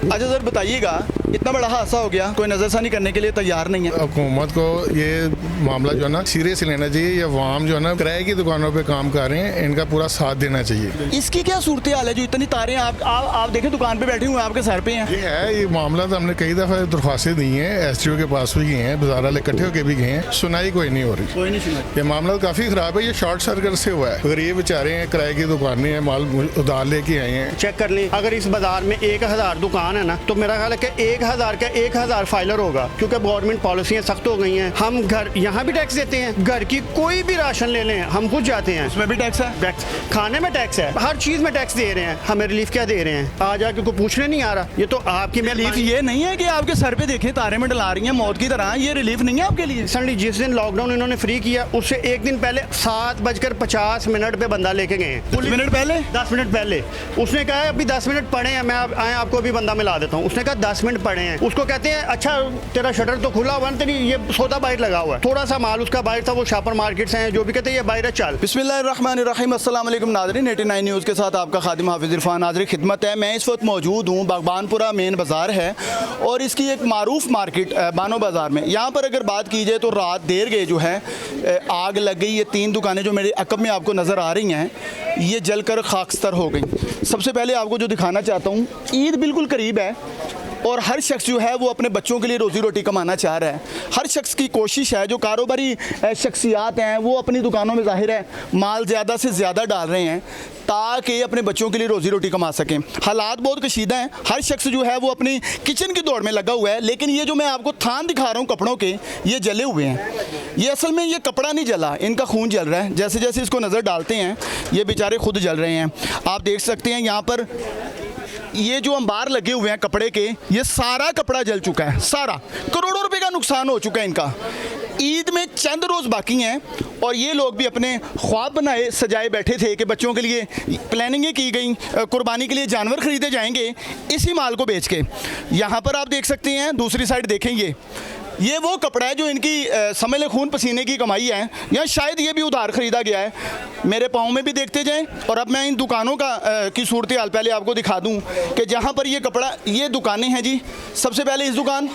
अच्छा सर बताइएगा, इतना बड़ा हादसा हो गया, कोई नज़रसानी करने के लिए तैयार नहीं है। हुकूमत को ये मामला जो है ना सीरियस लेना चाहिए। ये अवाम जो है ना किराए की दुकानों पे काम कर रहे हैं, इनका पूरा साथ देना चाहिए। इसकी क्या सूरत हाल है जो इतनी तारें आप देखें दुकान पे बैठे हुए हैं, आपके सर पे हैं। ये है, ये मामला तो हमने कई दफ़ा दरख्वास्तें दी हैं, SDO के पास भी गए हैं, बाजार वाले इकट्ठे होकर भी गए हैं, सुनाई कोई नहीं हो रही। कोई नहीं सुना। ये मामला काफ़ी ख़राब है। ये शॉर्ट सर्किट से हुआ है। गरीब बेचारे हैं, किराए की दुकानें हैं, माल उधार लेके आए हैं। चेक कर लें, अगर इस बाजार में 1000 दुकान है ना, तो मेरा ख्याल है कि 1000 का 1000 फाइलर होगा, क्योंकि गवर्नमेंट पॉलिसियाँ सख्त हो गई हैं। हम घर यहाँ भी टैक्स देते हैं, घर की कोई भी राशन ले लें हम खुद जाते हैं, उसमें भी टैक्स है, टैक्स खाने में टैक्स है, हर चीज़ में टैक्स दे रहे हैं। हमें रिलीफ क्या दे रहे हैं? आज आके कोई पूछने नहीं आ रहा। ये तो आपकी रिलीफ ये नहीं है कि आपके सर पे देखें तारें में डला रही हैं मौत की तरह, ये रिलीफ नहीं है आपके लिए। संडे जिस दिन लॉकडाउन इन्होंने फ्री किया उससे एक दिन पहले 7:50 पे बंदा लेके गए हैं। 10 मिनट पहले 10 मिनट पहले उसने कहा अभी 10 मिनट पड़े हैं, मैं आए आपको अभी बंदा मिला देता हूँ। उसने कहा 10 मिनट पड़े हैं। उसको कहते हैं अच्छा तेरा शटर तो खुला हुआ है, तेरी ये सौदा बाहर लगा हुआ है, थोड़ा सा माल उसका बाहर था, वो शापर मार्केट से हैं, जो भी कहते हैं ये बाहर चल। बिस्मिल्लाहिर्रहमानिर्रहीम, अस्सलाम वालेकुम नाज़रीन, 89 न्यूज़ के साथ आपका खादिम हाफिज़ इरफान हाज़िर खिदमत है। मैं इस वक्त मौजूद हूँ, बागबानपुरा मेन बाज़ार है और इसकी एक मारूफ मार्केट बानो बाज़ार में। यहाँ पर अगर बात की जाए तो रात देर गए जो है आग लग गई। ये 3 दुकानें जो मेरे अकब में आपको नज़र आ रही हैं, ये जलकर खाकस्तर हो गई। सबसे पहले आपको जो दिखाना चाहता हूँ, ईद बिल्कुल करीब है और हर शख्स जो है वो अपने बच्चों के लिए रोज़ी रोटी कमाना चाह रहा है। हर शख्स की कोशिश है, जो कारोबारी शख्सियात हैं वो अपनी दुकानों में ज़ाहिर है माल ज़्यादा से ज़्यादा डाल रहे हैं ताकि अपने बच्चों के लिए रोज़ी रोटी कमा सकें। हालात बहुत कशीदा हैं, हर शख्स जो है वो अपनी किचन की दौड़ में लगा हुआ है। लेकिन ये जो मैं आपको थान दिखा रहा हूँ कपड़ों के, ये जले हुए हैं। ये असल में ये कपड़ा नहीं जला, इनका खून जल रहा है। जैसे जैसे इसको नज़र डालते हैं ये बेचारे खुद जल रहे हैं। आप देख सकते हैं यहाँ पर ये जो अंबार लगे हुए हैं कपड़े के, ये सारा कपड़ा जल चुका है, सारा। करोड़ों रुपए का नुकसान हो चुका है इनका। ईद में चंद रोज़ बाकी हैं और ये लोग भी अपने ख्वाब बनाए सजाए बैठे थे कि बच्चों के लिए प्लानिंगें की गई, कुर्बानी के लिए जानवर ख़रीदे जाएंगे इसी माल को बेच के। यहाँ पर आप देख सकते हैं, दूसरी साइड देखेंगे, ये वो कपड़ा है जो इनकी समझ लें खून पसीने की कमाई है, या शायद ये भी उधार ख़रीदा गया है। मेरे पाँव में भी देखते जाएं। और अब मैं इन दुकानों की सूरत हाल पहले आपको दिखा दूं कि जहाँ पर ये कपड़ा, ये दुकानें हैं जी। सबसे पहले इस दुकान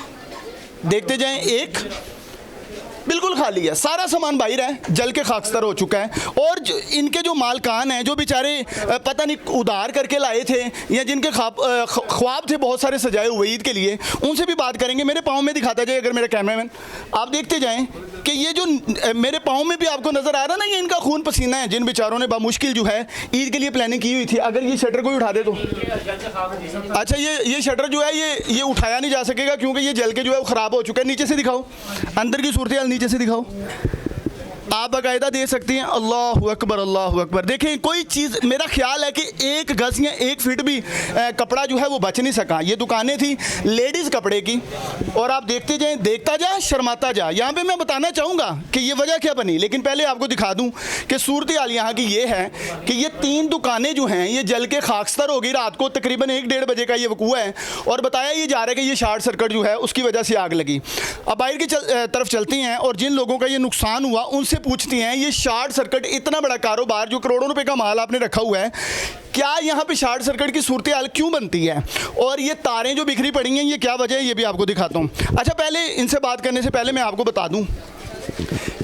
देखते जाएं, एक बिल्कुल खाली है, सारा सामान बाहर है, जल के खाकस्तर हो चुका है। और इनके जो मालकान हैं, जो बेचारे पता नहीं उधार करके लाए थे या जिनके ख्वाब थे बहुत सारे सजाए हुए ईद के लिए, उनसे भी बात करेंगे। मेरे पाँव में दिखाता जाए अगर मेरा कैमरामैन, आप देखते जाएं कि ये जो मेरे पाँव में भी आपको नज़र आ रहा है ना, ये इनका खून पसीना है, जिन बेचारों ने बामुश्किल जो है ईद के लिए प्लानिंग की हुई थी। अगर ये शटर कोई उठा दे तो अच्छा, ये शटर जो है ये उठाया नहीं जा सकेगा क्योंकि ये जल के जो है वो ख़राब हो चुका है। नीचे से दिखाओ, अंदर की सूरत हाल नीचे से दिखाओ, आप बाकायदा दे सकती हैं। अल्लाह अकबर, अल्लाह अकबर। देखें, कोई चीज़, मेरा ख्याल है कि 1 गज या 1 फीट भी कपड़ा जो है वो बच नहीं सका। ये दुकानें थी लेडीज़ कपड़े की और आप देखते जाएं, देखता जा शर्माता जा। यहाँ पे मैं बताना चाहूँगा कि ये वजह क्या बनी, लेकिन पहले आपको दिखा दूँ कि सूरत हाल यहाँ की ये है कि ये 3 दुकानें जो हैं ये जल के खाकस्तर हो गई। रात को तकरीबन 1-1:30 बजे का ये वकूआ है और बताया ये जा रहा है कि ये शॉर्ट सर्किट जो है उसकी वजह से आग लगी। अब बाहर की तरफ चलती हैं और जिन लोगों का ये नुकसान हुआ उनसे पूछती हैं, ये शॉर्ट सर्किट, इतना बड़ा कारोबार जो करोड़ों रुपए का माल आपने रखा हुआ है, क्या यहाँ पे शॉर्ट सर्किट की सूरत हाल क्यों बनती है और ये तारें जो बिखरी पड़ी हैं ये क्या वजह है, ये भी आपको दिखाता हूँ। अच्छा, पहले इनसे बात करने से पहले मैं आपको बता दूँ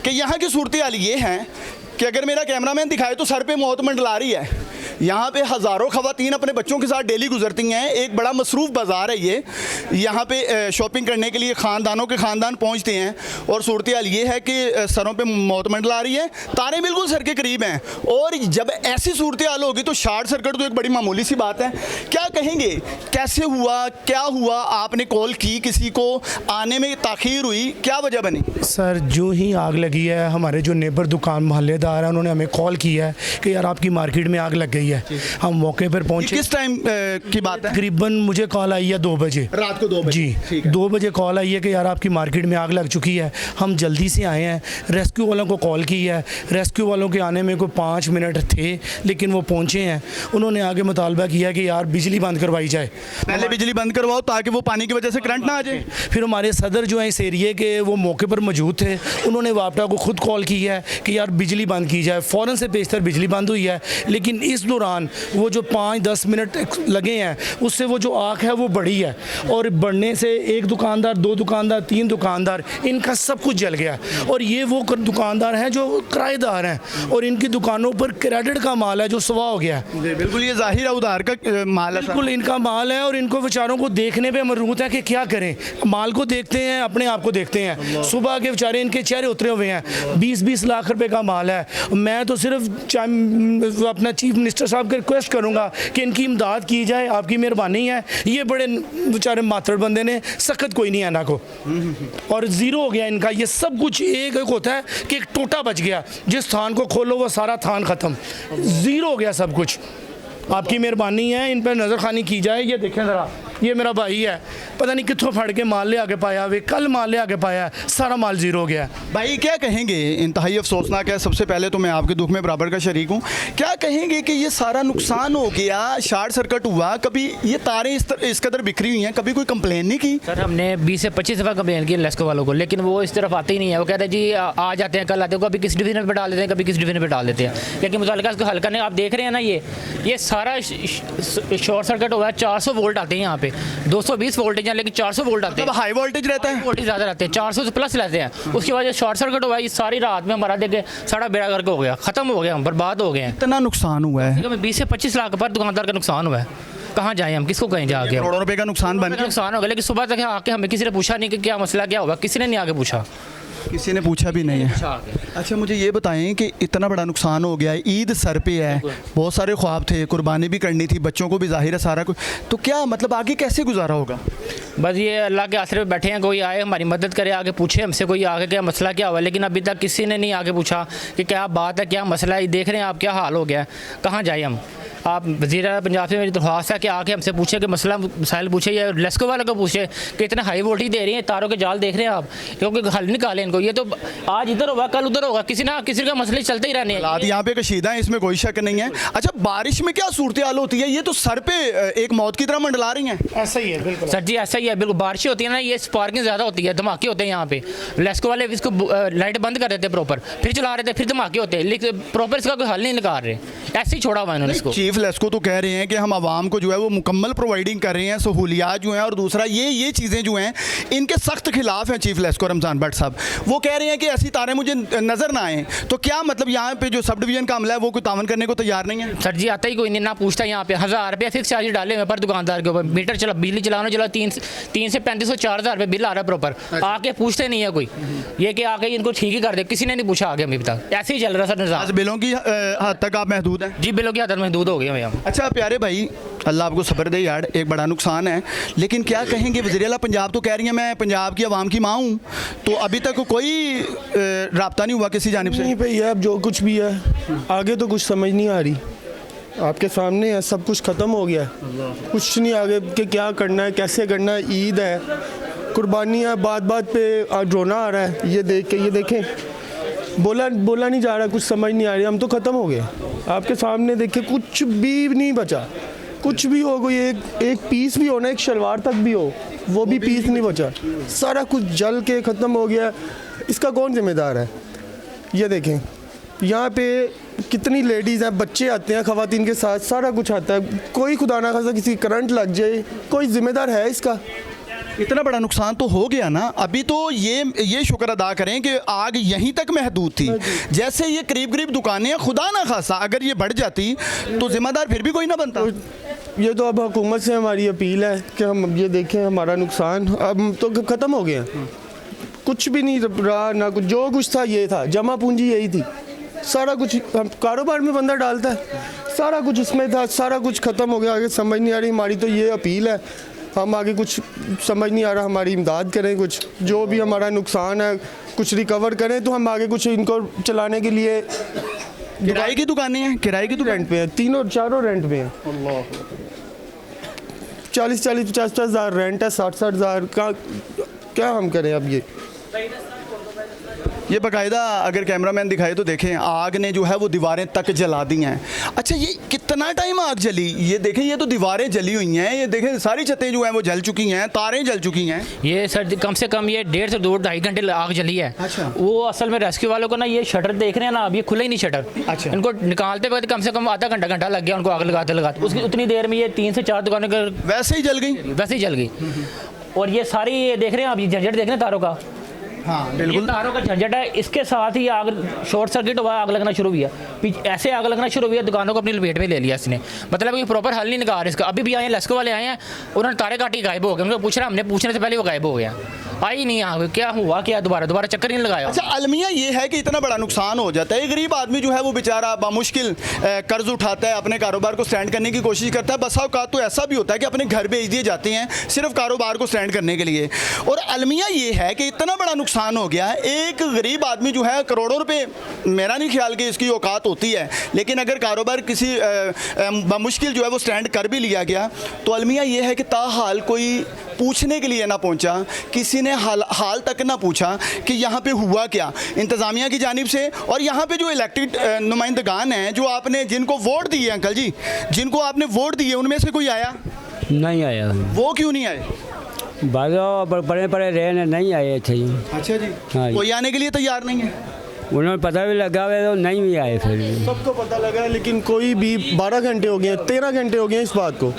कि यहाँ की सूरत हाल ये है कि अगर मेरा कैमरामैन दिखाए तो सर पे मौत मंडला रही है। यहाँ पे हज़ारों ख़वातीन अपने बच्चों के साथ डेली गुजरती हैं। एक बड़ा मसरूफ़ बाज़ार है ये। यहाँ पे शॉपिंग करने के लिए ख़ानदानों के ख़ानदान पहुँचते हैं और सूरत हाल ये है कि सरों पे मौत मंडला रही है, तारें बिल्कुल सर के करीब हैं। और जब ऐसी सूरत हाल होगी तो शॉर्ट सर्किट तो एक बड़ी मामूली सी बात है। क्या कहेंगे, कैसे हुआ, क्या हुआ? आपने कॉल की, किसी को आने में ताख़ीर हुई, क्या वजह बनी? सर, जो ही आग लगी है, हमारे जो नेबर दुकान मोहल्लेदार हैं उन्होंने हमें कॉल किया है कि यार आपकी मार्केट में आग लग गई है। हम मौके पर पहुंचे। किस टाइम की बात है? तकरीबन मुझे कॉल आई है 2 बजे, रात को 2 बजे। जी, 2 बजे कॉल आई है कि यार आपकी मार्केट में आग लग चुकी है। हम जल्दी से आए हैं, रेस्क्यू वालों को कॉल की है। रेस्क्यू वालों के आने में कोई 5 मिनट थे, लेकिन वो पहुंचे हैं। उन्होंने आगे मुतालबा किया कि यार बिजली बंद करवाई जाए, पहले बिजली बंद करवाओ ताकि वो पानी की वजह से करंट ना आ जाए। फिर हमारे सदर जो हैं इस एरिए के, वो मौके पर मौजूद थे। उन्होंने वापडा को खुद कॉल की है कि यार बिजली बंद की जाए। फ़ौरन से पेशतर बिजली बंद हुई है, लेकिन इस दौरान वो जो 5-10 मिनट लगे हैं उससे वो जो आग है वो बढ़ी है, और बढ़ने से एक दुकानदार, 2 दुकानदार, 3 दुकानदार, इनका सब कुछ जल गया। और ये वो दुकानदार हैं जो किराएदार हैं और इनकी दुकानों पर क्रेडिट का माल है जो स्वाह हो गया है। बिल्कुल, ये जाहिर है उधार का माल है। बिल्कुल इनका माल है और इनको बेचारों को देखने पे मजबूर है कि क्या करें। माल को देखते हैं, अपने आप को देखते हैं। सुबह के बेचारे इनके चेहरे उतरे हुए हैं। 20-20 लाख रुपए का माल है। मैं तो सिर्फ अपना चीफ मिनिस्टर साहब को रिक्वेस्ट करूंगा कि इनकी इमदाद की जाए, आपकी मेहरबानी है। ये बड़े बेचारे मातड़ बंदे ने, सख्त कोई नहीं है ना को, और ज़ीरो हो गया इनका। ये सब कुछ एक होता है कि एक टोटा बच गया, जिस थान को खोलो वो सारा थान ख़त्म, ज़ीरो हो गया सब कुछ। आपकी मेहरबानी है, इन पर नज़र खानी की जाए। ये देखें ज़रा, ये मेरा भाई है, पता नहीं कितों फड़ के माल ले आके पाया, वे कल माल ले आके पाया, सारा माल ज़ीरो हो गया। भाई क्या कहेंगे, इंतहाई अफसोसनाक है। सबसे पहले तो मैं आपके दुख में बराबर का शरीक हूँ। क्या कहेंगे कि ये सारा नुकसान हो गया, शॉर्ट सर्किट हुआ, कभी ये तारें इस कदर बिखरी हुई हैं, कभी कोई कंप्लेन नहीं की? सर हमने 20 से 25 दफ़ा कंप्लेन की लेस्को वालों को, लेकिन वो इस तरफ आते ही नहीं है। वो कहते हैं जी आ जाते हैं, कल आते हैं, कभी किस डिवीजन पर डाल देते हैं, कभी किस डिवीजन पर डाल देते हैं, लेकिन मुतालिका इसको हल करने। आप देख रहे हैं ना, ये सारा शॉर्ट सर्किट हुआ है। 400 वोल्ट आते हैं यहाँ पे, 220 वोल्टेज है लेकिन 400 वोल्ट आते हैं। हाई वोल्टेज रहता है, वोल्टेज ज़्यादा रहते हैं, 400 से प्लस रहते हैं। उसकी वजह से शॉर्ट सर्किट हुआ है। इस सारी रात में हमारा देखे सारा बेड़ा गर्क हो गया, ख़त्म हो गया, हम बर्बाद हो गए हैं। इतना नुकसान हुआ है, 20 से 25 लाख पर दुकानदार का नुकसान हुआ है। कहाँ जाएं हम, किसको कहें जाके? करोड़ों रुपए का नुकसान बन गया। नुकसान हो गया, लेकिन सुबह तक आके हमें किसी ने पूछा नहीं कि क्या मसला क्या होगा, किसी ने नहीं आके पूछा। किसी ने पूछा भी नहीं है। अच्छा मुझे ये बताएं कि इतना बड़ा नुकसान हो गया है, ईद सर पे है, बहुत सारे ख्वाब थे, कुर्बानी भी करनी थी, बच्चों को भी जाहिर है सारा कुछ, तो क्या मतलब आगे कैसे गुजारा होगा? बस ये अल्लाह के आसरे पे बैठे हैं, कोई आए हमारी मदद करे, आगे पूछे हमसे, कोई आगे क्या मसला क्या हुआ, लेकिन अभी तक किसी ने नहीं आगे पूछा कि क्या बात है, क्या मसला है। देख रहे हैं आप क्या हाल हो गया है, कहाँ जाए हम। आप वज़ीर पंजाब से मेरी दरख्वास्त है कि आके हमसे पूछे कि मसला मसाइल पूछे, या लेस्को वाले को पूछे कि इतने हाई वोल्टेज दे रही हैं, तारों के जाल देख रहे हैं आप, क्योंकि हल निकालें इनको। ये तो आज इधर होगा, कल उधर होगा, किसी ना किसी का मसले चलते ही रहने हैं। यहाँ पे कशीदा है, इसमें कोई शक नहीं है। अच्छा बारिश में क्या सूरत हाल होती है? ये तो सर पे एक मौत की तरह मंडला रही हैं। ऐसा ही है बिल्कुल सर जी, ऐसा ही है बिल्कुल। बारिशें होती है ना, ये स्पार्किंग ज़्यादा होती है, धमाके होते हैं यहाँ पे। लेस्को वाले इसको लाइट बंद कर देते प्रॉपर, फिर चला रहे थे, फिर धमाके होते हैं, लेकिन प्रॉपर इसका कोई हल नहीं निकाल रहे, ऐसे ही छोड़ा हुआ इन्होंने इसको। चीफ लेस्को तो कह रहे हैं कि हम आवाम को जो है वो मुकम्मल प्रोवाइडिंग कर रहे हैं, सहूलियात जो हैं, और दूसरा ये चीज़ें जो हैं इनके सख्त खिलाफ हैं चीफ लेस्को रमज़ान भट्ट साहब। वो कह रहे हैं कि ऐसी तारें मुझे नज़र ना आए। तो क्या मतलब यहाँ पे जो सब डिवीज़न का अमला है वो कोई तावन करने को तैयार नहीं है? सर जी आता ही कोई नहीं, ना पूछता। यहाँ पे 1000 रुपये फिक्स चार्ज डाले हुए पर दुकानदार के ऊपर, मीटर चला, बिजली चलाना चला, 3 से 3500 4000 रुपये बिल आ रहा है प्रॉपर। आके पूछते नहीं है कोई, ये कि आके इनको ठीक ही कर दे, किसी ने नहीं पूछा आगे अभी तक। ऐसे ही चल रहा सर निज़ाम। बिलों की हद तक आप महदूद हैं? जी बिलों की हद महदूद हो गई भैया। अच्छा प्यारे भाई, अल्लाह आपको सब्र दे यार, एक बड़ा नुकसान है, लेकिन क्या कहेंगे, वज़ीर आला पंजाब तो कह रही है मैं पंजाब की आवाम की माँ हूँ, तो अभी तक कोई राब्ता नहीं हुआ किसी जानिब से? नहीं भैया, अब जो कुछ भी है आगे तो कुछ समझ नहीं आ रही। आपके सामने है, सब कुछ ख़त्म हो गया, कुछ नहीं आगे कि क्या करना है, कैसे करना है। ईद है, कुर्बानी है, बात बात पे रोना आ रहा है। ये देख के, ये देखें, बोला नहीं जा रहा, कुछ समझ नहीं आ रही। हम तो ख़त्म हो गए आपके सामने, देखे कुछ भी नहीं बचा। कुछ भी हो, कोई एक पीस भी हो ना, एक शलवार तक भी हो, वो भी पीस नहीं बचा। सारा कुछ जल के ख़त्म हो गया। इसका कौन जिम्मेदार है? ये देखें, यहाँ पे कितनी लेडीज़ हैं, बच्चे आते हैं ख़वातीन के साथ, सारा कुछ आता है। कोई खुदा ना खासा किसी करंट लग जाए, कोई जिम्मेदार है इसका? इतना बड़ा नुकसान तो हो गया ना। अभी तो ये शुक्र अदा करें कि आग यहीं तक महदूद थी। जैसे ये करीब दुकानें हैं, खुदा ना खासा अगर ये बढ़ जाती तो जिम्मेदार फिर भी कोई ना बनता। ये तो अब हुकूमत से हमारी अपील है कि हम ये देखें, हमारा नुकसान अब तो ख़त्म हो गया, कुछ भी नहीं रहा ना कुछ। जो कुछ था ये था, जमा पूंजी यही थी, सारा कुछ हम कारोबार में बंदा डालता है, सारा कुछ इसमें था, सारा कुछ ख़त्म हो गया। आगे समझ नहीं आ रही। हमारी तो ये अपील है, हम आगे कुछ समझ नहीं आ रहा, हमारी इमदाद करें, कुछ जो भी हमारा नुकसान है कुछ रिकवर करें, तो हम आगे कुछ इनको चलाने के लिए। किराए की दुकानें हैं, किराए की रेंट पे हैं, तीनों चारों रेंट पे हैं। 40-40, 50-50 हज़ार रेंट है, 60-60 हज़ार का क्या हम करें अब? ये ये बाकायदा अगर कैमरामैन दिखाए तो देखें, आग ने जो है वो दीवारें तक जला दी हैं। अच्छा, ये कितना टाइम आग जली? ये देखें, ये तो दीवारें जली हुई हैं, ये देखें सारी छतें जो हैं वो जल चुकी हैं, तारें जल चुकी हैं। ये सर कम से कम ये 1.5 से 2-2.5 घंटे आग जली है। अच्छा। वो असल में रेस्क्यू वालों को ना ये शटर देख रहे हैं ना, अब ये खुले ही नहीं शटर। अच्छा। इनको निकालते वक्त कम से कम आधा घंटा लग गया उनको आग लगाते उसकी उतनी देर में ये 3 से 4 दुकानों के वैसे ही जल गई। वैसे ही जल गई। और ये सारी ये देख रहे हैं आप, ये झंझट देख रहे हैं तारों का। हाँ ये बिल्कुल। तारों का झंझट है, इसके साथ ही आग शॉर्ट सर्किट हुआ, आग लगना शुरू हुई है। ऐसे आग लगना शुरू हुई है, दुकानों को अपनी लपेट में ले लिया इसने। मतलब कि प्रॉपर हल नहीं निकाल इसका। अभी भी आए हैं, लेस्को वाले आए हैं, उन्होंने तारे काटी गायब हो गए। उनको पूछ रहा, हमने पूछने से पहले वो गायब हो गया, आई नहीं आग, क्या हुआ क्या, दोबारा चक्कर नहीं लगाया। अच्छा, अलमिया ये है कि इतना बड़ा नुकसान हो जाता है, गरीब आदमी जो है वो बेचारा बामुश्किल कर्ज उठाता है, अपने कारोबार को स्टैंड करने की कोशिश करता है। बसा औकात तो ऐसा भी होता है कि अपने घर भेज दिए जाते हैं सिर्फ कारोबार को स्टैंड करने के लिए। और अलमिया ये है कि इतना बड़ा नुकसान हो गया है, एक गरीब आदमी जो है करोड़ों रुपए, मेरा नहीं ख्याल कि इसकी औकात होती है, लेकिन अगर कारोबार किसी बामुश्किल जो है वो स्टैंड कर भी लिया गया, तो अलमिया ये है कि ताहाल कोई पूछने के लिए ना पहुंचा, किसी ने हाल तक ना पूछा कि यहाँ पे हुआ क्या इंतज़ामिया की जानिब से। और यहाँ पे जो इलेक्टेड नुमाइंदगान हैं, जो आपने जिनको वोट दिए, अंकल जी जिनको आपने वोट दिए, उनमें से कोई आया? नहीं आया। वो क्यों नहीं आए? बाजो बड़े रहे नहीं आए थे जी। अच्छा जी। हाँ जी। कोई आने के लिए तैयार नहीं है? उन्होंने पता भी लगा हुआ तो नहीं भी आए फिर। सबको पता लगा है, लेकिन कोई भी 12 घंटे हो गए, 13 घंटे हो गए इस बात को।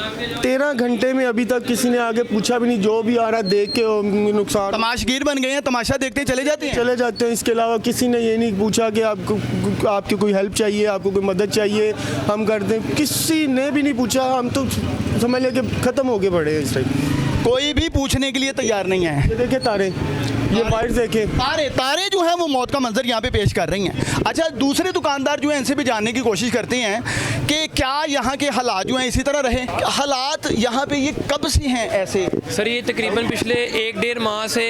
13 घंटे में अभी तक किसी ने आगे पूछा भी नहीं। जो भी आ रहा देख के नुकसान, तमाशगीर बन गए हैं, तमाशा देखते चले जाते हैं। चले जाते हैं। इसके अलावा किसी ने ये नहीं पूछा कि आपकी कोई हेल्प चाहिए, आपको कोई मदद चाहिए, हम कर दें। किसी ने भी नहीं पूछा। हम तो समझ लें कि ख़त्म हो गए पड़े हैं इस टाइम। कोई भी पूछने के लिए तैयार नहीं है। ये देखे तारे, ये वायर देखे, तारे जो हैं वो मौत का मंजर यहाँ पे पेश कर रही हैं। अच्छा, दूसरे दुकानदार जो हैं इनसे भी जानने की कोशिश करते हैं कि क्या यहाँ के हालात जो हैं इसी तरह रहे। हालात यहाँ पे ये कब से हैं ऐसे? सर ये तकरीबन पिछले 1-1.5 माह से,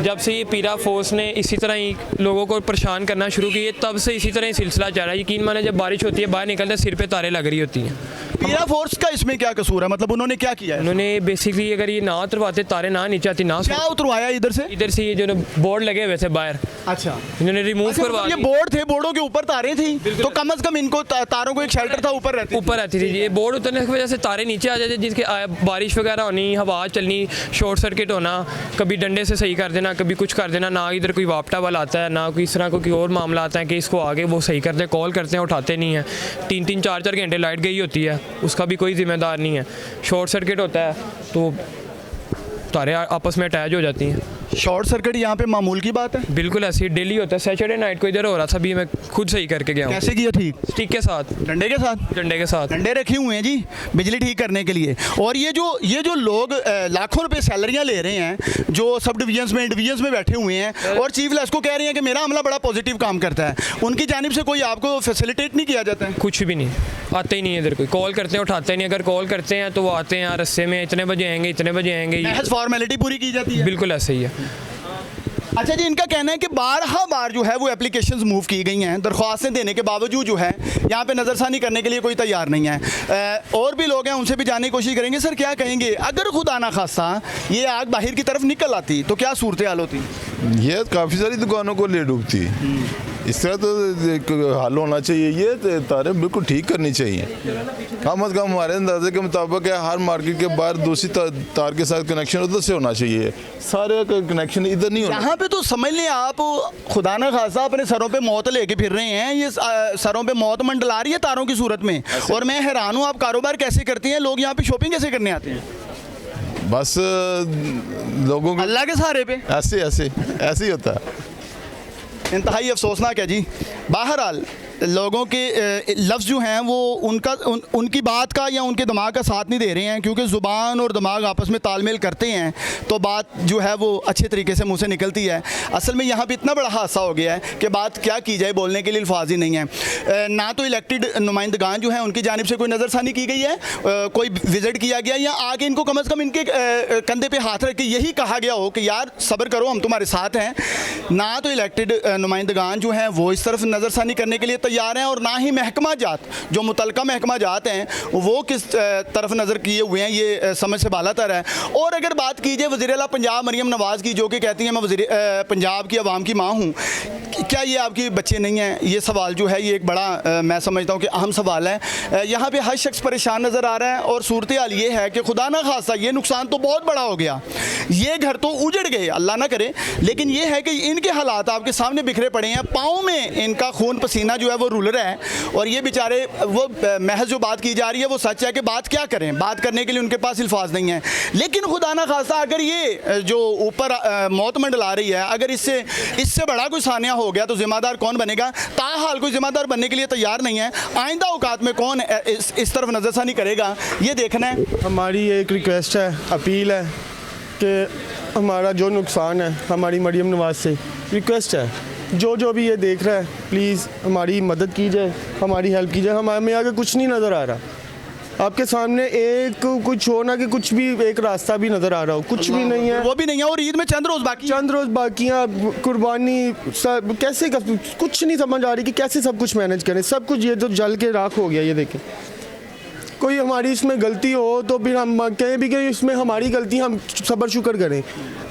जब से ये पीरा फोर्स ने इसी तरह ही लोगों को परेशान करना शुरू किए, तब से इसी तरह ही सिलसिला चल रहा है। यकीन माने, जब बारिश होती है बाहर निकलते सिर पे तारे लग रही होती हैं। पीरा फोर्स का इसमें क्या कसूर है? मतलब उन्होंने क्या किया है? उन्होंने बेसिकली अगर ये ना उतरवाते, तारे ना नीचे आती, ना क्या उतरवाया इधर से? ये जो बोर्ड लगे हुए थे बाहर, अच्छा, इन्होंने रिमूव करवा ये बोर्ड थे, बोर्डों के ऊपर तारें थी, तो कम से कम इनको तारों को एक शेल्टर था, ऊपर रहती थी। ये बोर्ड उतरने की वजह से तारे नीचे आ जाते, जिसके बारिश वगैरह होनी, हवा चलनी, शॉर्ट सर्किट होना, कभी डंडे से सही कर देना, कभी कुछ कर देना। ना इधर कोई वापटा वाला आता है, ना कोई इस तरह कोई और मामला आता है कि इसको आगे वो सही करते हैं, कॉल करते हैं, उठाते नहीं हैं। 3-3, 4-4 घंटे लाइट गई होती है, उसका भी कोई जिम्मेदार नहीं है। शॉर्ट सर्किट होता है तो तारे आपस में अटैच हो जाती हैं। शॉर्ट सर्किट यहाँ पे मामूल की बात है? बिल्कुल ऐसी डेली होता है। सैटरडे नाइट को इधर हो रहा था, भी मैं खुद सही करके गया हूँ। कैसे किया ठीक? स्टिक के साथ, डंडे के साथ? डंडे के साथ डंडे रखे हुए हैं जी बिजली ठीक करने के लिए। और ये जो लोग लाखों रुपए सैलरियाँ ले रहे हैं, जो सब डिवीजन्स में बैठे हुए हैं, और चीफ लेस्को कह रहे हैं कि मेरा अमला बड़ा पॉजिटिव काम करता है, उनकी जानिब से कोई आपको फैसिलिटेट नहीं किया जाता है? कुछ भी नहीं, आते ही नहीं है इधर कोई। कॉल करते हैं, उठाते नहीं। अगर कॉल करते हैं तो वो आते हैं रस्से में, इतने बजे आएंगे, इतने बजे आएंगे। फॉर्मेलिटी पूरी की जाती है? बिल्कुल ऐसे ही है। अच्छा जी, इनका कहना है कि बार जो है वो एप्लीकेशंस मूव की गई हैं, दरख्वास्तें देने के बावजूद जो है यहाँ पे नज़रसानी करने के लिए कोई तैयार नहीं है। और भी लोग हैं, उनसे भी जानने की कोशिश करेंगे। सर क्या कहेंगे, अगर खुदा ना खास्ता ये आग बाहर की तरफ निकल आती तो क्या सूरत हाल होती? ये काफ़ी सारी दुकानों को ले डूबती। इस तरह तो हल होना चाहिए। ये तारे बिल्कुल ठीक करनी चाहिए। कम अज़ कम हमारे अंदाजे के मुताबिक हर मार्केट के बाहर दूसरी तार के साथ कनेक्शन उधर से होना चाहिए, सारे का कनेक्शन इधर नहीं होना। यहाँ पे तो समझ लें आप, खुदा ना खासा अपने सरों पे मौत लेके फिर रहे हैं। ये सरों पे मौत मंडला रही है तारों की सूरत में। और मैं हैरान हूँ, आप कारोबार कैसे करते हैं? लोग यहाँ पे शॉपिंग कैसे करने आते हैं? बस लोगों को अल्लाह के सहारे पे ऐसे ही होता है। इंतहाई अफसोसनाक है जी। बहरहाल लोगों के लफ्ज़ जो हैं वो उनकी बात का या उनके दिमाग का साथ नहीं दे रहे हैं, क्योंकि ज़ुबान और दिमाग आपस में तालमेल करते हैं तो बात जो है वो अच्छे तरीके से मुँह से निकलती है। असल में यहाँ पे इतना बड़ा हादसा हो गया है कि बात क्या की जाए, बोलने के लिए अल्फाज ही नहीं है। ना तो इलेक्टेड नुमाइंदगान जो हैं उनकी जानिब से कोई नज़रसानी की गई है, कोई विज़िट किया गया, या आगे इनको कम अज़ कम इनके कंधे पे हाथ रख के यही कहा गया हो कि यार सब्र करो, हम तुम्हारे साथ हैं। ना तो इलेक्टेड नुमाइंदगान जो हैं वो इस तरफ नज़रसानी करने के लिए तैयार हैं और ना ही महकमा जात जो मुतलका महकमा जात हैं वो किस तरफ नज़र किए हुए हैं, ये समझ से बालातर है। और अगर बात कीजिए वज़ीर आला पंजाब मरियम नवाज़ की, जो कि कहती हैं मैं वज़ीर पंजाब की आवाम की माँ हूँ, क्या ये आपके बच्चे नहीं हैं? ये सवाल जो है ये एक बड़ा मैं समझता हूँ कि अहम सवाल है। यहाँ पे हर शख्स परेशान नज़र आ रहा है और सूरत हाल ये है कि खुदा ना खासा ये नुकसान तो बहुत बड़ा हो गया, ये घर तो उजड़ गए, अल्लाह ना करे, लेकिन ये है कि इनके हालात आपके सामने बिखरे पड़े हैं, पाँव में इनका खून पसीना जो है वो रुल रहा है और ये बेचारे वो महज जो बात की जा रही है वो सच है कि बात क्या करें, बात करने के लिए उनके पास अल्फाज नहीं है। लेकिन खुदा ना खासा अगर ये जो ऊपर मौत मंडला रही है, अगर इससे बड़ा कोई सानिया हो गया तो ज़िम्मेदार कौन बनेगा? ताहाल कोई ज़िम्मेदार बनने के लिए तैयार नहीं है। आइंदा औकात में कौन इस तरफ नज़रसानी करेगा, ये देखना है। हमारी एक रिक्वेस्ट है, अपील है कि हमारा जो नुकसान है हमारी मरियम नवाज़ से रिक्वेस्ट है, जो भी ये देख रहा है प्लीज़ हमारी मदद कीजिए, हमारी हेल्प कीजिए। हमें आगे कुछ नहीं नज़र आ रहा, आपके सामने एक कुछ हो ना कि कुछ भी एक रास्ता भी नज़र आ रहा हो, कुछ भी नहीं है, वो भी नहीं है। और ईद में चंद रोज़ बाकी हैं, कुर्बानी सब कैसे कुछ नहीं समझ आ रही कि कैसे सब कुछ मैनेज करें। सब कुछ ये तो जल के राख हो गया, ये देखें। कोई हमारी इसमें गलती हो तो फिर हम कहें भी कि इसमें हमारी गलती, हम सब्र शुक्र करें।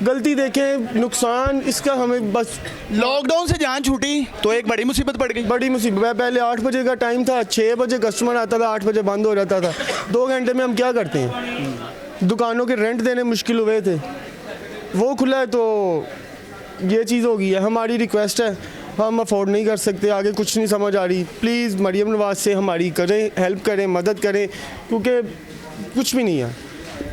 गलती देखें, नुकसान इसका हमें बस लॉकडाउन से जान छूटी तो एक बड़ी मुसीबत पड़ गई। बड़ी मुसीबत। पहले 8 बजे का टाइम था, 6 बजे कस्टमर आता था, 8 बजे बंद हो जाता था। 2 घंटे में हम क्या करते हैं? दुकानों के रेंट देने मुश्किल हुए थे, वो खुला है तो ये चीज़ हो गई है। हमारी रिक्वेस्ट है, हम अफोर्ड नहीं कर सकते, आगे कुछ नहीं समझ आ रही, प्लीज़ मरियम नवाज़ से हमारी करें, हेल्प करें, मदद करें, क्योंकि कुछ भी नहीं है,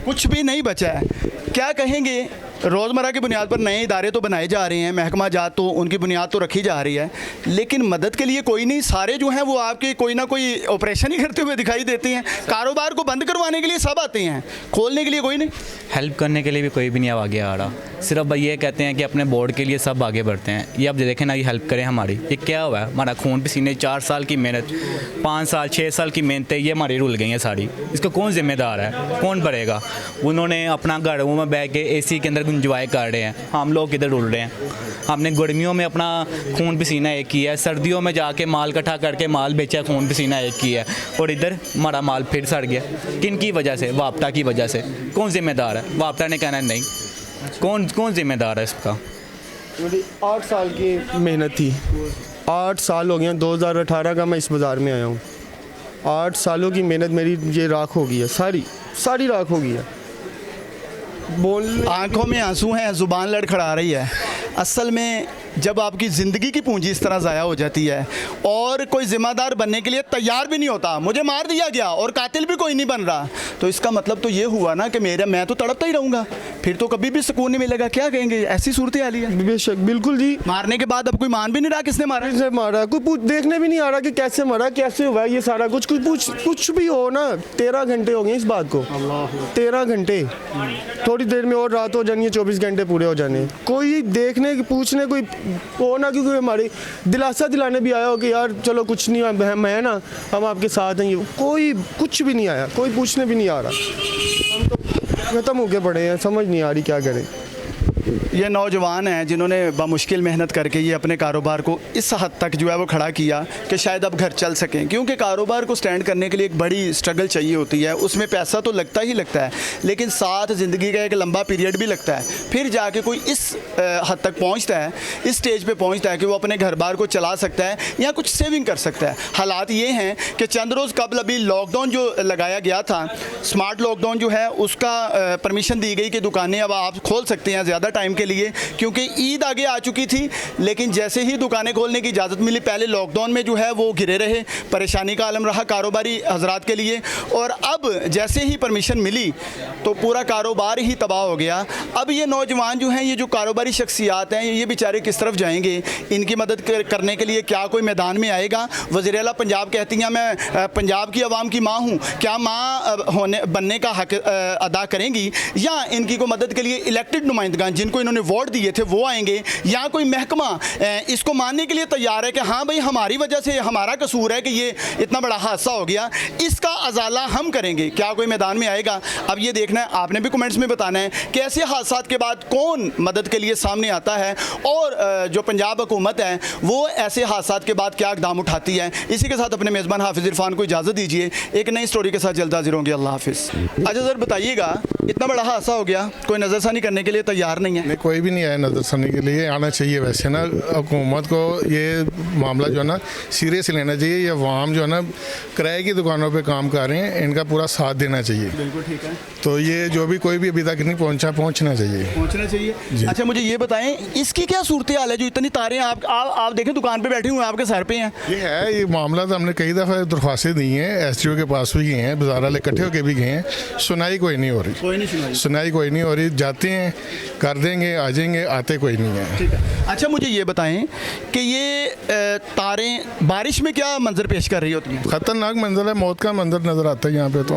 कुछ भी नहीं बचा है। क्या कहेंगे? रोज़मर्रा की बुनियाद पर नए इदारे तो बनाए जा रहे हैं, महकमा जात तो उनकी बुनियाद तो रखी जा रही है, लेकिन मदद के लिए कोई नहीं। सारे जो हैं वो आपके कोई ना कोई ऑपरेशन ही करते हुए दिखाई देते हैं। कारोबार को बंद करवाने के लिए सब आते हैं, खोलने के लिए कोई नहीं। हेल्प करने के लिए भी कोई भी नहीं आगे आ रहा, सिर्फ ये कहते हैं कि अपने बोर्ड के लिए सब आगे बढ़ते हैं। ये अब देखें ना, ये हेल्प करें हमारी, ये क्या हुआ है? हमारा खून पसीने 4 साल की मेहनत, 5 साल 6 साल की मेहनतें ये हमारी रुल गई हैं सारी। इसका कौन जिम्मेदार है? कौन भरेगा? उन्होंने अपना घरों में बैठ के AC के अंदर इंजॉय कर रहे हैं, हम लोग किधर रुल रहे हैं? हमने गर्मियों में अपना खून पसीना एक किया है, सर्दियों में जाके माल इकट्ठा करके माल बेचा, खून पसीना एक किया है, और इधर हमारा माल फिर सड़ गया। किन की वजह से? वापटा की वजह से। कौन जिम्मेदार है? वापटा ने कहना नहीं, कौन जिम्मेदार है इसका? 8 साल की मेहनत थी, 8 साल हो गए हैं, 2018 का मैं इस बाज़ार में आया हूँ। 8 सालों की मेहनत मेरी ये राख हो गई है, सारी राख हो गई है। आंखों में आंसू हैं, ज़ुबान लड़खड़ा रही है। असल में जब आपकी ज़िंदगी की पूंजी इस तरह ज़ाया हो जाती है और कोई ज़िम्मेदार बनने के लिए तैयार भी नहीं होता, मुझे मार दिया गया और कातिल भी कोई नहीं बन रहा, तो इसका मतलब तो ये हुआ ना कि मैं तो तड़पता ही रहूँगा, फिर तो कभी भी सुकून नहीं मिलेगा। क्या कहेंगे? ऐसी सूरत हाल है। बेशक, बिल्कुल जी। मारने के बाद अब कोई मान भी नहीं रहा किसने मारा, कोई देखने भी नहीं आ रहा कि कैसे मरा, कैसे हुआ ये सारा कुछ। कुछ भी हो ना, 13 घंटे हो गए इस बात को, 13 घंटे। थोड़ी देर में और रात हो जानी है, 24 घंटे पूरे हो जाने। कोई देखने पूछने कोई हो ना, क्योंकि हमारी दिलासा दिलाने भी आया हो कि यार चलो कुछ नहीं है ना, हम आपके साथ हैं। ये कोई कुछ भी नहीं आया, कोई पूछने भी नहीं आ रहा। हम तो ख़त्म होके पड़े हैं, समझ नहीं आ रही क्या करें। ये नौजवान हैं जिन्होंने बामुश्किल मेहनत करके ये अपने कारोबार को इस हद तक जो है वो खड़ा किया कि शायद अब घर चल सकें, क्योंकि कारोबार को स्टैंड करने के लिए एक बड़ी स्ट्रगल चाहिए होती है। उसमें पैसा तो लगता ही लगता है, लेकिन साथ ज़िंदगी का एक लंबा पीरियड भी लगता है। फिर जाके कोई इस हद तक पहुंचता है, इस स्टेज पे पहुंचता है कि वो अपने घर बार को चला सकता है या कुछ सेविंग कर सकता है। हालात ये हैं कि चंद रोज़ कबल अभी लॉकडाउन जो लगाया गया था, स्मार्ट लॉकडाउन जो है, उसका परमिशन दी गई कि दुकानें अब आप खोल सकते हैं ज़्यादा टाइम के लिए, क्योंकि ईद आगे आ चुकी थी। लेकिन जैसे ही दुकानें खोलने की इजाज़त मिली, पहले लॉकडाउन में जो है वो घिरे रहे, परेशानी का आलम रहा कारोबारी हजरात के लिए, और अब जैसे ही परमिशन मिली तो पूरा कारोबार ही तबाह हो गया। अब ये नौजवान जो हैं, ये जो कारोबारी शख्सियात हैं, ये बेचारे किस तरफ जाएंगे? इनकी मदद करने के लिए क्या कोई मैदान में आएगा? वज़ीर आला पंजाब कहती हैं मैं पंजाब की आवाम की माँ हूँ, क्या माँ बनने का हक अदा करेंगी, या इनकी को मदद के लिए इलेक्टेड नुमाइंदगान जिनको इन्होंने वोट दिए थे वो आएंगे, या कोई महकमा इसको मानने के लिए तैयार है कि हाँ भाई हमारी वजह से हमारा कसूर है कि ये इतना बड़ा हादसा हो गया, इसका अजाला हम करेंगे, क्या कोई मैदान में आएगा? अब ये देखना है, आपने भी कमेंट्स में बताना है कि ऐसे हादसा के बाद कौन मदद के लिए सामने आता है और जो पंजाब हुकूमत है वो ऐसे हादसा के बाद क्या इक़दाम उठाती है। इसी के साथ अपने मेज़बान हाफिज़ इरफान को इजाज़त दीजिए, एक नई स्टोरी के साथ जल्द हाजिर होंगे। अल्लाह हाफिज़। अच्छा सर बताइएगा, इतना बड़ा हादसा हो गया, कोई नज़रसानी करने के लिए तैयार नहीं है? नहीं, कोई भी नहीं आया नज़रसानी के लिए, आना चाहिए। वैसे ना हुकूमत को ये मामला जो है ना सीरियस लेना चाहिए। ये अवाम जो है ना किराए की दुकानों पे काम कर रहे हैं, इनका पूरा साथ देना चाहिए। बिल्कुल ठीक है। तो ये जो भी कोई भी अभी तक नहीं पहुंचा, पहुंचना चाहिए। अच्छा मुझे ये बताएं, इसकी क्या सूरत हाल है जो इतनी तारें आप देखें दुकान पे बैठे हुए हैं, आपके सर पे हैं? ये मामला तो हमने कई दफ़ा दरख्वास्तें दी हैं, SDO के पास भी गए हैं, बाजार वाले इकट्ठे होकर भी गए हैं, सुनाई कोई नहीं हो रही। सुनाई कोई नहीं हो रही। जाते हैं, कर देंगे, आ जाएंगे, आते कोई नहीं है। ठीक है। अच्छा मुझे ये बताएं कि ये तारें बारिश में क्या मंजर पेश कर रही होती हैं? ख़तरनाक मंजर है, मौत का मंजर नज़र आता है यहाँ पे। तो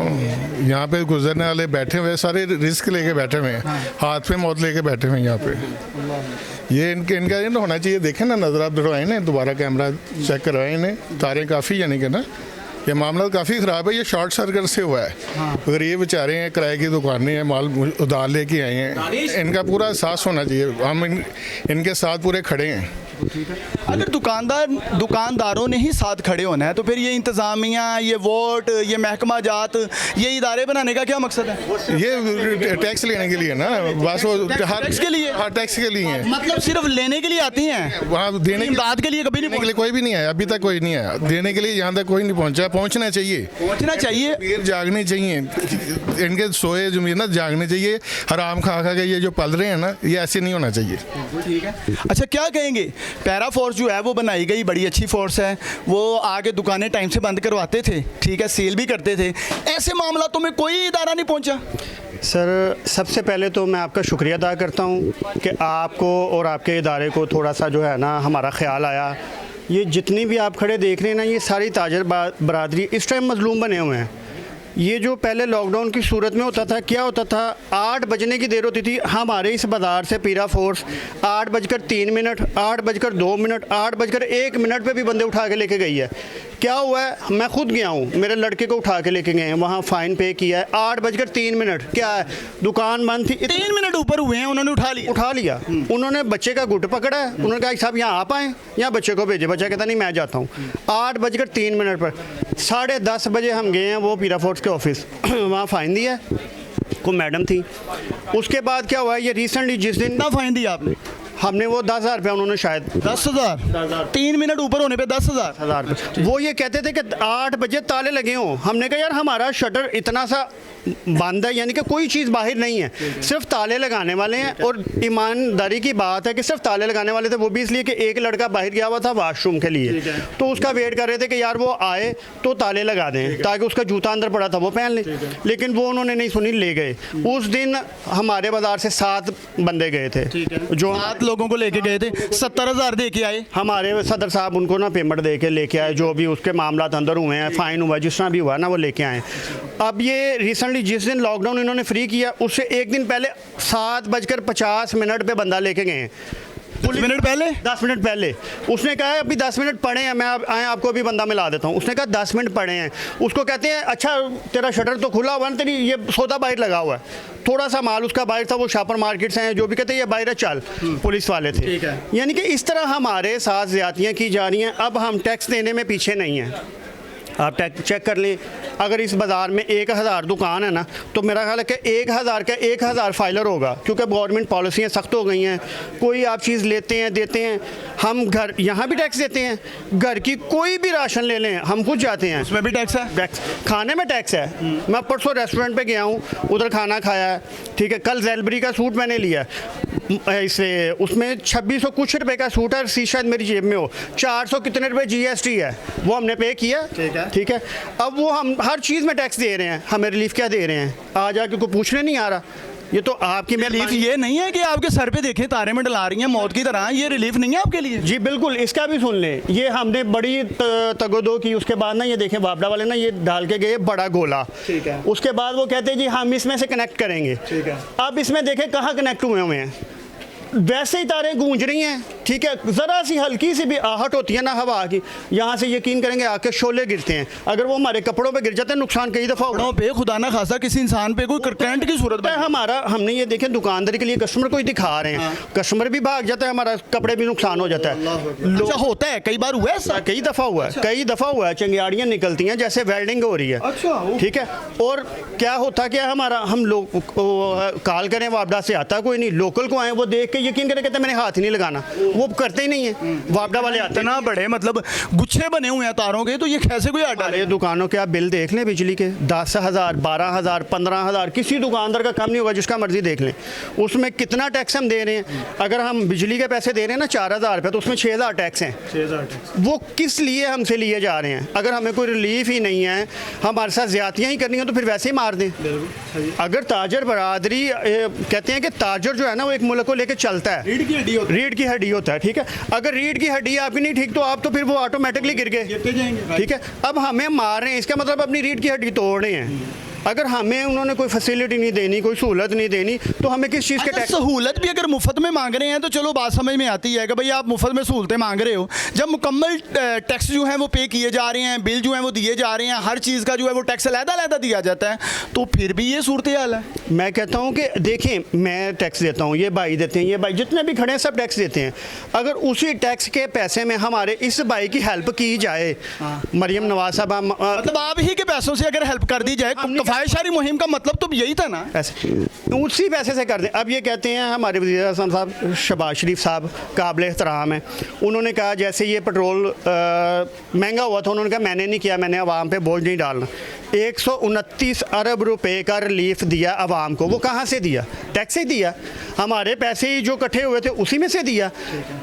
यहाँ पे गुजरने वाले बैठे हुए सारे रिस्क लेके बैठे हुए हैं, हाथ पे मौत लेके बैठे हुए हैं यहाँ पे। ये इनका ये होना चाहिए। देखें ना, नज़र आप दौड़ाएं ना, दोबारा कैमरा चेक करवाएं इन्हें। तारें काफ़ी यानी कि ना ये मामला काफ़ी ख़राब है। ये शॉर्ट सर्किट से हुआ है। अगर ये बेचारे हैं, किराए की दुकानें हैं, माल उधार लेके आए हैं, इनका पूरा एहसास होना चाहिए। हम इनके साथ पूरे खड़े हैं। अगर दुकानदारों ने ही साथ खड़े होना है तो फिर ये इंतज़ामिया, ये वोट, ये महकमा जात, ये इदारे बनाने का क्या मकसद है? ये टैक्स लेने के लिए ना, बस वो टैक्स के लिए? हाँ, टैक्स के लिए है। मतलब सिर्फ लेने के लिए आती हैं, वहाँ देने की इमदाद के लिए कभी नहीं? के लिए कोई भी नहीं आया, अभी तक कोई नहीं आया देने के लिए। यहाँ तक कोई नहीं पहुँचा। पहुँचना चाहिए। फिर जागने चाहिए, इनके सोए जमीन ना जागने चाहिए। हराम खा के ये जो पल रहे हैं ना, ये ऐसे नहीं होना चाहिए। ठीक है। अच्छा क्या कहेंगे, पैरा फोर्स जो है वो बनाई गई, बड़ी अच्छी फोर्स है, वो आगे दुकानें टाइम से बंद करवाते थे, ठीक है, सेल भी करते थे, ऐसे मामलों में कोई इदारा नहीं पहुंचा? सर सबसे पहले तो मैं आपका शुक्रिया अदा करता हूँ कि आपको और आपके इदारे को थोड़ा सा जो है ना हमारा ख्याल आया। ये जितनी भी आप खड़े देख रहे हैं ना, ये सारी ताजर बरादरी इस टाइम मजलूम बने हुए हैं। ये जो पहले लॉकडाउन की सूरत में होता था, क्या होता था, 8 बजने की देर होती थी। हमारे इस बाज़ार से पीरा फोर्स 8:03, 8:02, 8:01 पे भी बंदे उठा के लेके गई है। क्या हुआ है, मैं खुद गया हूँ, मेरे लड़के को उठा के लेके गए हैं, वहाँ फ़ाइन पे किया है। 8:03 क्या है, दुकान बंद थी, 3 मिनट ऊपर हुए हैं, उन्होंने उठा लिया। उन्होंने बच्चे का गुट पकड़ा है, उन्होंने कहा साहब यहाँ आप आएँ, यहाँ बच्चे को भेजे। बच्चा कहता नहीं मैं जाता हूँ। 8:03 पर 10:30 बजे हम गए हैं वो पीरा फोर्स के ऑफिस, वहाँ फ़ाइन दिया है, को मैडम थी। उसके बाद क्या हुआ, ये रिसेंटली जिस दिन ना फ़ाइन दिया आपने? हमने वो 10,000 रुपया, उन्होंने शायद 10,000 3 मिनट ऊपर होने पे 10,000। वो ये कहते थे कि 8 बजे ताले लगे हों। हमने कहा यार हमारा शटर इतना सा बंद है, यानी कि कोई चीज़ बाहर नहीं है, सिर्फ ताले लगाने वाले हैं। और ईमानदारी की बात है कि सिर्फ ताले लगाने वाले थे, वो भी इसलिए कि एक लड़का बाहर गया हुआ था वॉशरूम के लिए, तो उसका वेट कर रहे थे कि यार वो आए तो ताले लगा दें ताकि उसका जूता अंदर पड़ा था वो पहन ले। लेकिन वो उन्होंने नहीं सुनी, ले गए। उस दिन हमारे बाजार से 7 बंदे गए थे, जो 7 लोगों को लेके गए थे, 70,000 दे के आए। हमारे सदर साहब उनको ना पेमेंट दे के लेके आए, जो भी उसके मामला अंदर हुए हैं, फ़ाइन हुआ, जिस तरह भी हुआ ना वो लेके आए। अब ये रिसेंटली जिस दिन लॉकडाउन इन्होंने फ्री किया, उससे एक दिन पहले 7:50 पे बंदा लेके गए हैं। 10 मिनट पहले 10 मिनट पहले उसने कहा है अभी 10 मिनट पड़े हैं, मैं आपको अभी बंदा मिला देता हूँ। उसने कहा 10 मिनट पड़े हैं। उसको कहते हैं अच्छा तेरा शटर तो खुला हुआ है, तेरी ये सौदा बाहर लगा हुआ है, थोड़ा सा माल उसका बाहर था, वो शापर मार्केट से हैं, जो भी कहते हैं ये बाहर चल, पुलिस वाले थे। यानी कि इस तरह हमारे साथ ज़्यादतियाँ की जा रही हैं। अब हम टैक्स देने में पीछे नहीं हैं। आप टैक्स चेक कर लें, अगर इस बाज़ार में 1000 दुकान है ना, तो मेरा ख्याल है कि 1000 का 1000 फाइलर होगा, क्योंकि गवर्नमेंट पॉलिसियाँ सख्त हो गई हैं। कोई आप चीज़ लेते हैं, देते हैं, हम घर यहाँ भी टैक्स देते हैं, घर की कोई भी राशन ले लें हम खुद जाते हैं, उसमें भी टैक्स है। टैक्स खाने में टैक्स है। मैं परसों रेस्टोरेंट पे गया हूँ, उधर खाना खाया है, ठीक है। कल ज़ेलबरी का सूट मैंने लिया, इसे उसमें 2600 कुछ रुपए का सूट है, सी शायद मेरी जेब में हो, 400 कितने रुपए GST है, वो हमने पे किया, ठीक है। अब वो हम हर चीज़ में टैक्स दे रहे हैं, हमें रिलीफ क्या दे रहे हैं? आ जाके कोई पूछने नहीं आ रहा। ये तो आपकी रिलीफ ये नहीं है कि आपके सर पे देखें तारे में डला रही हैं मौत की तरह, ये रिलीफ नहीं है आपके लिए? जी बिल्कुल, इसका भी सुन लें। ये हमने बड़ी तगदो की, उसके बाद ना ये देखें बाबड़ा वाले ना ये डाल के गए बड़ा गोला, ठीक है। उसके बाद वो कहते हैं जी हम इसमें से कनेक्ट करेंगे, ठीक है। अब इसमें देखें कहाँ कनेक्ट हुए हैं, वैसे ही तारें गूंज रही हैं, ठीक है, ज़रा सी हल्की सी भी आहट होती है ना हवा की, यहाँ से यकीन करेंगे आके शोले गिरते हैं। अगर वो हमारे कपड़ों पे गिर जाते हैं नुकसान कई दफ़ा कपड़ों पे खुदा ना खासा किसी इंसान पे कोई करंट की सूरत है। हमारा हमने ये देखें दुकानदारी के लिए कस्टमर को ही दिखा रहे हैं, कस्टमर भी भाग जाता है, हमारा कपड़े भी नुकसान हो जाता है। अच्छा होता है, कई बार हुआ है ऐसा? कई दफ़ा हुआ है, कई दफ़ा हुआ है, चिंगारियाँ निकलती हैं जैसे वेल्डिंग हो रही है, ठीक है। और क्या होता क्या हमारा, हम लोग कॉल करें वापडा से आता कोई नहीं, लोकल को आए वो देख के यकीन करें कहते मैंने हाथ ही नहीं लगाना, वो करते ही नहीं है। वापडा वाले आते इतना बड़े मतलब गुच्छे बने हुए हैं तारों के, तो ये कैसे कोई आटा हमारे दुकानों के आप बिल देख लें बिजली के, 10,000 12,000 15,000, किसी दुकानदार का कम नहीं होगा, जिसका मर्जी देख लें। उसमें कितना टैक्स हम दे रहे हैं, अगर हम बिजली के पैसे दे रहे हैं ना 4,000 रुपये, तो उसमें 6,000 टैक्स हैं। वो किस लिए हमसे लिए जा रहे हैं? अगर हमें कोई रिलीफ ही नहीं है, हमारे साथ ज्यादतियाँ ही करनी हो तो फिर वैसे ही मार दें। अगर ताजर बरादरी कहते हैं कि ताजर जो है ना वो एक मुल्क को लेकर चलता है, रीढ़ की हड्डी होता है, ठीक है। अगर रीढ़ की हड्डी आपकी नहीं ठीक तो आप तो फिर वो ऑटोमेटिकली गिर गए, ठीक है। अब हमें मार रहे हैं, इसका मतलब अपनी रीढ़ की हड्डी तोड़ रहे हैं। अगर हमें उन्होंने कोई फैसिलिटी नहीं देनी, कोई सहूलत नहीं देनी, तो हमें किस चीज़ के टैक्स? सहूलत भी अगर मुफ्त में मांग रहे हैं तो चलो बात समझ में आती है कि भाई आप मुफ्त में सहूलतें मांग रहे हो, जब मुकम्मल टैक्स जो है वो पे किए जा रहे हैं, बिल जो है वो दिए जा रहे हैं, हर चीज़ का जो है वो टैक्स अलग-अलग दिया जाता है, तो फिर भी ये सूरत हाल है। मैं कहता हूँ कि देखें, मैं टैक्स देता हूँ, ये भाई देते हैं, ये भाई जितने भी खड़े हैं सब टैक्स देते हैं। अगर उसी टैक्स के पैसे में हमारे इस भाई की हेल्प की जाए, मरियम नवाज साहब, मतलब आप ही के पैसों से अगर हेल्प कर दी जाए, कफायशारी मुहिम का मतलब तो यही था ना, ऐसे उसी पैसे से कर दें। अब ये कहते हैं हमारे वज़ीर आज़म साहब शहबाज शरीफ साहब काबिल एहतराम है, उन्होंने कहा जैसे ये पेट्रोल महंगा हुआ था, उन्होंने कहा मैंने नहीं किया, मैंने आवाम पे बोझ नहीं डालना। 129 अरब रुपए का रिलीफ दिया आवाम को, वो कहाँ से दिया? टैक्स से दिया, हमारे पैसे ही जो इकट्ठे हुए थे उसी में से दिया।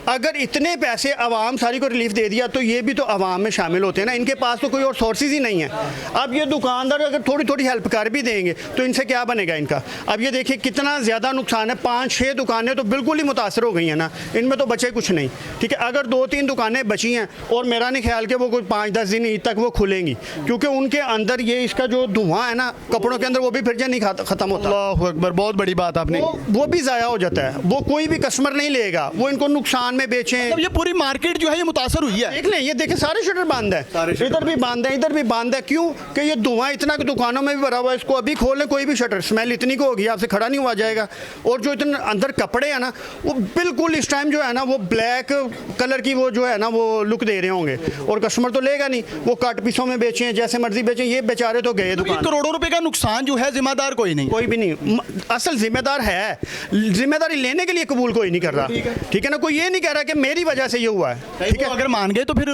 अगर इतने पैसे आवाम सारी को रिलीफ दे दिया तो ये भी तो आवाम में शामिल होते हैं ना, इनके पास तो कोई और सोर्सेज ही नहीं है। अब ये दुकानदार अगर थोड़ी थोड़ी हेल्प कर भी देंगे तो इनसे क्या बनेगा इनका? अब ये देखिए कितना ज़्यादा नुकसान है, 5-6 दुकानें तो बिल्कुल ही मुतासर हो गई हैं ना, इनमें तो बचे कुछ नहीं, ठीक है। अगर 2-3 दुकानें बची हैं और मेरा नहीं ख्याल कि वो कोई 5-10 दिन ईद तक वो खुलेंगी, क्योंकि उनके अंदर ये इसका जो धुआं है ना कपड़ों के अंदर, वो भी फिर नहीं ख़त्म होता। अल्लाह अकबर, बहुत बड़ी बात आपने, वो भी ज़ाया हो जाता है, वो कोई भी कस्टमर नहीं लेगा, वो इनको नुकसान में बेचें। मतलब ये पूरी मार्केट जो है ये मुतासर हुई है। देख लें, ये देखें सारे शटर बंद है, इधर भी बंद है, इधर भी बंद है। क्यों? कि ये धुआं इतना दुकानों में भी भरा हुआ है, इसको अभी खोलें कोई भी शटर, स्मेल इतनी को होगी आपसे खड़ा नहीं हुआ जाएगा। और जो इतने अंदर कपड़े हैं ना वो बिल्कुल इस टाइम जो है ना वो ब्लैक कलर की वो जो है ना वो लुक दे रहे होंगे, और कस्टमर तो लेगा नहीं, वो कट पीसों में बेचें जैसे मर्जी बेचें। ये बेचारे तो गए दुकान। करोड़ों रुपए का नुकसान जो है जिम्मेदार कोई नहीं, कोई भी नहीं। असल जिम्मेदार है, जिम्मेदारी लेने के लिए कबूल कोई नहीं कर रहा, ठीक है ना। कोई ये नहीं कह रहा कि मेरी वजह से ये हुआ है, ठीक है। अगर मान गए तो फिर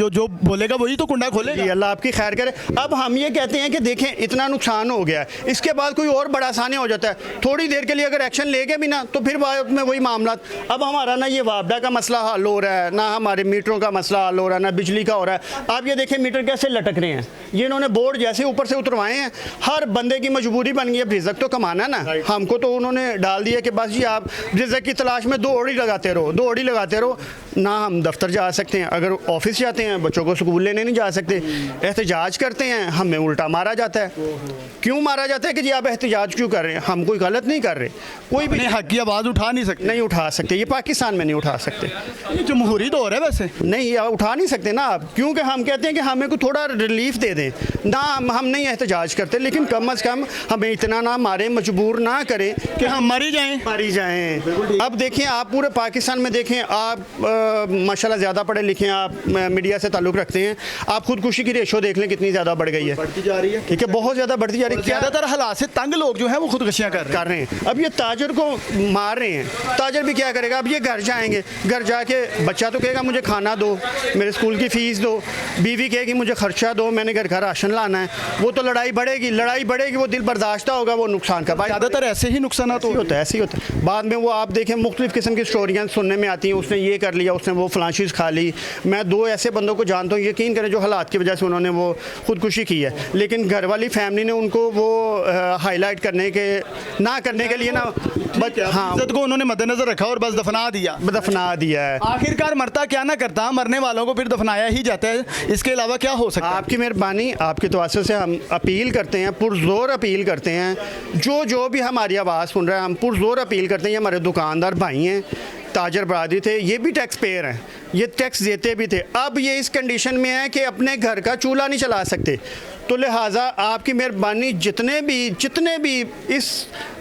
जो बोलेगा वही तो कुंडा खोलेगा। अल्लाह आपकी खैर करे। अब हम ये कहते हैं कि देखें इतना नुकसान हो गया है, इसके बाद कोई और बड़ा आसानी हो जाता है, थोड़ी देर के लिए अगर एक्शन लेके भी ना तो फिर बाद में वही मामला। अब हमारा ना ये वापडा का मसला हल हो रहा है, ना हमारे मीटरों का मसला हल हो रहा है, ना बिजली का हो रहा है। आप ये देखें मीटर कैसे लटक रहे हैं, ये इन्होंने बोर्ड जैसे ऊपर से उतरवाए हैं। हर बंदे की मजबूरी बन गई है, रिज़्क तो कमाना ना। हमको तो उन्होंने डाल दिया कि बस जी आप रिज़्क की तलाश में दौड़ ही लगाते रहो ना। हम दफ्तर जा सकते हैं, अगर ऑफिस जाते हैं बच्चों को स्कूल लेने नहीं जा सकते, एहतजाज करते हैं हमें उल्टा मारा जाता है। क्यों मारा जाता है कि जी आप एहतजाज क्यों कर रहे हैं? हम कोई गलत नहीं कर रहे, कोई भी हक की आवाज़ उठा नहीं उठा सकते। ये पाकिस्तान में नहीं उठा सकते, ये जमहूरी दौर है वैसे, नहीं उठा नहीं सकते ना आप, क्योंकि हम कहते हैं कि हमें को थोड़ा रिलीफ दे दें ना। हम नहीं एहतजाज करते, लेकिन कम अज़ कम हमें इतना ना मारे, मजबूर ना करें कि हम मरी जाएं। अब देखें आप पूरे पाकिस्तान में देखें, आप माशाल्लाह ज़्यादा पढ़े लिखे हैं, आप मीडिया से ताल्लुक़ रखते हैं, आप खुदकुशी की रेशो देख लें कितनी ज़्यादा बढ़ गई है, बढ़ती जा रही है, ठीक है, बहुत ज़्यादा बढ़ती जा रही है। ज़्यादातर हालात से तंग लोग जो है वो खुदकुशियाँ कर रहे हैं। अब ये ताजर को मार रहे हैं, ताजर भी क्या करेगा? अब ये घर जाएंगे, घर जाके बच्चा तो कहेगा मुझे खाना दो, मेरे स्कूल की फ़ीस दो, बीवी कहेगी मुझे खर्चा दो, मैंने घर का राशन लाना है। वो तो लड़ाई बढ़ेगी, वो दिल बर्दाश्त होगा, वो नुकसान का। ज़्यादातर ऐसे ही नुकसान होता है, ऐसे ही होता है। बाद में वो आप देखें मुख्तलिफ किस्म की स्टोरियाँ सुनने में आती हैं, उसने ये कर लिया, उसने वो फ्लांशीज खा ली। मैं 2 ऐसे बंदों को जानता हूँ, यकीन करें, जो हालात की वजह से उन्होंने वो खुदकुशी की है, लेकिन घर वाली फैमिली ने उनको वो हाईलाइट करने के ना करने के लिए ना बट हाँ इज्जत को उन्होंने मद्देनजर रखा और बस दफना दिया है। आखिरकार मरता क्या ना करता, मरने वालों को फिर दफनाया ही जाता है, इसके अलावा क्या हो सकता है? आपकी मेहरबानी, आपके तवासुल से हम अपील करते हैं, पुरजोर अपील करते हैं, जो भी हमारी आवाज़ सुन रहा है, हम पुरजोर अपील करते हैं। ये हमारे दुकानदार भाई हैं, ताजर बरादरी थे, ये भी टैक्स पेयर हैं, ये टैक्स देते भी थे। अब ये इस कंडीशन में है कि अपने घर का चूल्हा नहीं चला सकते, तो लिहाजा आपकी मेहरबानी जितने भी इस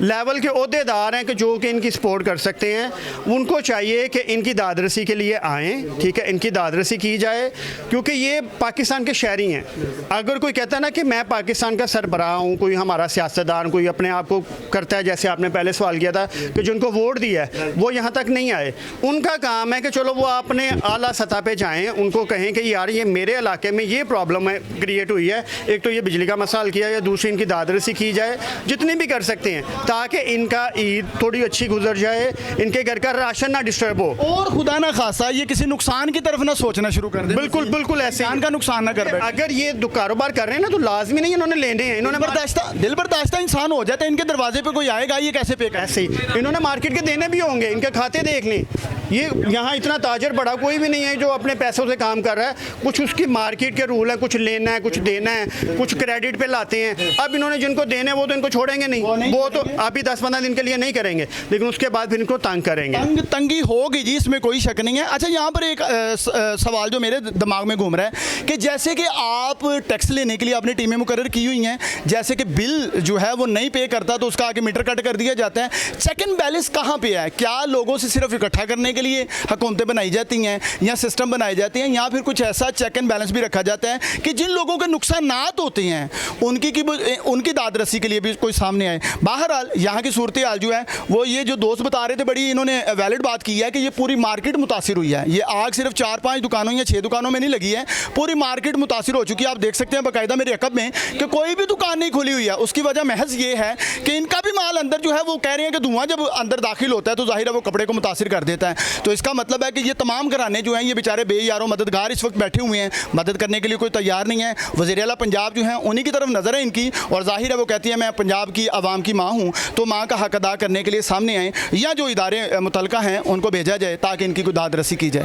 लेवल के ओहदेदार हैं कि जो कि इनकी सपोर्ट कर सकते हैं, उनको चाहिए कि इनकी दादरसी के लिए आएँ, ठीक है, इनकी दादरसी की जाए, क्योंकि ये पाकिस्तान के शहरी हैं। अगर कोई कहता है ना कि मैं पाकिस्तान का सरबराह हूँ, कोई हमारा सियासतदान कोई अपने आप को करता है, जैसे आपने पहले सवाल किया था कि जिनको वोट दिया है वो यहाँ तक नहीं आए, उनका काम है कि चलो वो अपने आला सतह पे जाएँ, उनको कहें कि यार ये मेरे इलाके में ये प्रॉब्लम है क्रिएट हुई है, एक तो ये बिजली का मसाल किया या दूसरी इनकी दादरसी की जाए, जितनी भी कर सकते हैं, ताकि इनका ईद थोड़ी अच्छी गुजर जाए, इनके घर का राशन ना डिस्टर्ब हो, और खुदा ना खासा ये किसी नुकसान की तरफ ना सोचना शुरू कर दे। बिल्कुल ऐसे का नुकसान ना कर बैठे। अगर ये कारोबार कर रहे हैं ना तो लाजमी नहीं इन्होंने लेने हैं, इन्होंने दिल बर्दाश्ता इंसान हो जाता है, इनके दरवाजे पे कोई आएगा ये कैसे पे ऐसे ही इन्होंने मार्केट के देने भी होंगे, इनके खाते देख लें। ये यहाँ इतना ताजर बड़ा कोई भी नहीं है जो अपने पैसों से काम कर रहा है, कुछ उसकी मार्केट के रूल है, कुछ लेना है, कुछ देना है, कुछ क्रेडिट पे लाते हैं। अब इन्होंने जिनको देने वो तो इनको छोड़ेंगे नहीं, वो तो अभी 10-15 दिन के लिए नहीं करेंगे, लेकिन उसके बाद फिर इनको तंग करेंगे। तंगी होगी जी, इसमें कोई शक नहीं है। अच्छा, यहाँ पर एक सवाल जो मेरे दिमाग में घूम रहा है कि जैसे कि आप टैक्स लेने के लिए आपने टीमें मुकर्रर की हुई हैं, जैसे कि बिल जो है वो नहीं पे करता तो उसका आगे मीटर कट कर दिया जाता है, चेक एंड बैलेंस कहाँ पे है? क्या लोगों से सिर्फ इकट्ठा करने के लिए हुकूमतें बनाई जाती हैं या सिस्टम बनाए जाते हैं, या फिर कुछ ऐसा चेक एंड बैलेंस भी रखा जाता है कि जिन लोगों के नुकसानात होते हैं उनकी दादरसी के लिए भी कोई सामने आए? बहरहाल यहाँ की सूरत हाल जो है वो ये जो दोस्त बता रहे थे, बड़ी इन्होंने वैलिड बात की है कि ये पूरी मार्केट मुतासिर हुई है। ये आग सिर्फ 4-5 दुकानों या 6 दुकानों में नहीं लगी है, पूरी मार्केट मुतासिर हो चुकी है। आप देख सकते हैं बाकायदा मेरे अकब में कि कोई भी दुकान नहीं खुली हुई है। उसकी वजह महज ये है कि इनका भी माल अंदर जो है वो कह रहे हैं कि धुआं जब अंदर दाखिल होता है तो जाहिर है वो कपड़े को मुतासिर कर देता है। तो इसका मतलब है कि ये तमाम घराने जो हैं ये बेचारे बेयारों मददगार इस वक्त बैठे हुए हैं, मदद करने के लिए कोई तैयार नहीं है। वज़ीर आला पंजाब जो हैं उन्हीं की तरफ नज़र है इनकी, और जाहिर है वो कहती है मैं पंजाब की आवाम की माँ हूँ, तो माँ का हक अदा करने के लिए सामने आएँ या जो इदारे मुतल्लिका हैं उनको भेजा जाए ताकि इनकी कोई दाद रसी की जाए।